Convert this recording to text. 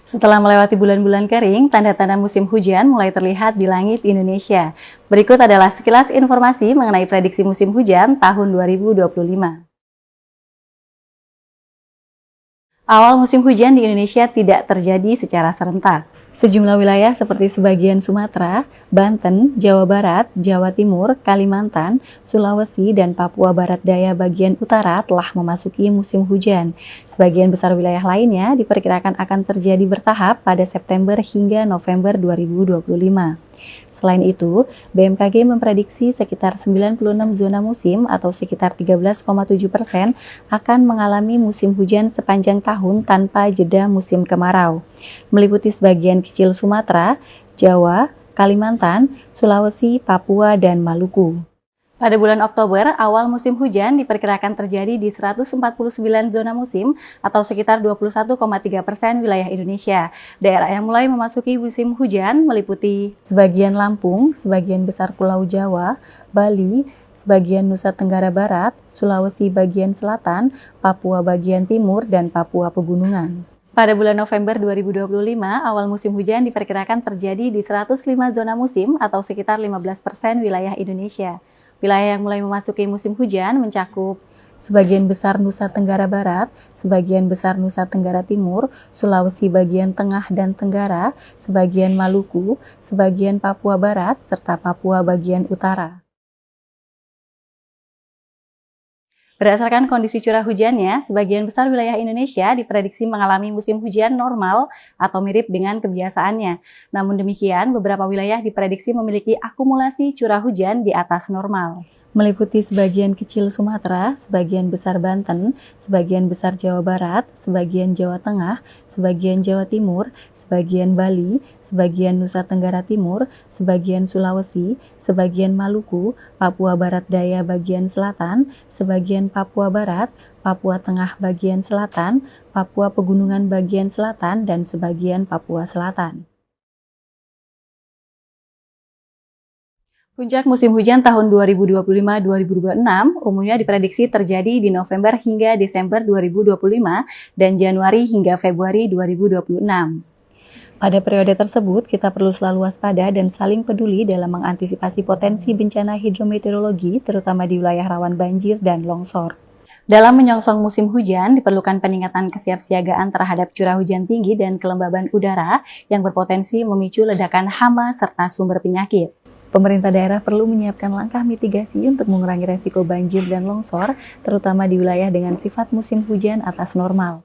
Setelah melewati bulan-bulan kering, tanda-tanda musim hujan mulai terlihat di langit Indonesia. Berikut adalah sekilas informasi mengenai prediksi musim hujan tahun 2025. Awal musim hujan di Indonesia tidak terjadi secara serentak. Sejumlah wilayah seperti sebagian Sumatera, Banten, Jawa Barat, Jawa Timur, Kalimantan, Sulawesi, dan Papua Barat Daya bagian utara telah memasuki musim hujan. Sebagian besar wilayah lainnya diperkirakan akan terjadi bertahap pada September hingga November 2025. Selain itu, BMKG memprediksi sekitar 96 zona musim atau sekitar 13,7% akan mengalami musim hujan sepanjang tahun tanpa jeda musim kemarau, meliputi sebagian kecil Sumatera, Jawa, Kalimantan, Sulawesi, Papua, dan Maluku. Pada bulan Oktober, awal musim hujan diperkirakan terjadi di 149 zona musim atau sekitar 21,3% wilayah Indonesia. Daerah yang mulai memasuki musim hujan meliputi sebagian Lampung, sebagian besar Pulau Jawa, Bali, sebagian Nusa Tenggara Barat, Sulawesi bagian selatan, Papua bagian timur, dan Papua Pegunungan. Pada bulan November 2025, awal musim hujan diperkirakan terjadi di 105 zona musim atau sekitar 15% wilayah Indonesia. Wilayah yang mulai memasuki musim hujan mencakup sebagian besar Nusa Tenggara Barat, sebagian besar Nusa Tenggara Timur, Sulawesi bagian tengah dan tenggara, sebagian Maluku, sebagian Papua Barat, serta Papua bagian utara. Berdasarkan kondisi curah hujannya, sebagian besar wilayah Indonesia diprediksi mengalami musim hujan normal atau mirip dengan kebiasaannya. Namun demikian, beberapa wilayah diprediksi memiliki akumulasi curah hujan di atas normal, meliputi sebagian kecil Sumatera, sebagian besar Banten, sebagian besar Jawa Barat, sebagian Jawa Tengah, sebagian Jawa Timur, sebagian Bali, sebagian Nusa Tenggara Timur, sebagian Sulawesi, sebagian Maluku, Papua Barat Daya bagian selatan, sebagian Papua Barat, Papua Tengah bagian selatan, Papua Pegunungan bagian selatan, dan sebagian Papua Selatan. Puncak musim hujan tahun 2025-2026 umumnya diprediksi terjadi di November hingga Desember 2025 dan Januari hingga Februari 2026. Pada periode tersebut, kita perlu selalu waspada dan saling peduli dalam mengantisipasi potensi bencana hidrometeorologi, terutama di wilayah rawan banjir dan longsor. Dalam menyongsong musim hujan, diperlukan peningkatan kesiapsiagaan terhadap curah hujan tinggi dan kelembaban udara yang berpotensi memicu ledakan hama serta sumber penyakit. Pemerintah daerah perlu menyiapkan langkah mitigasi untuk mengurangi resiko banjir dan longsor, terutama di wilayah dengan sifat musim hujan atas normal.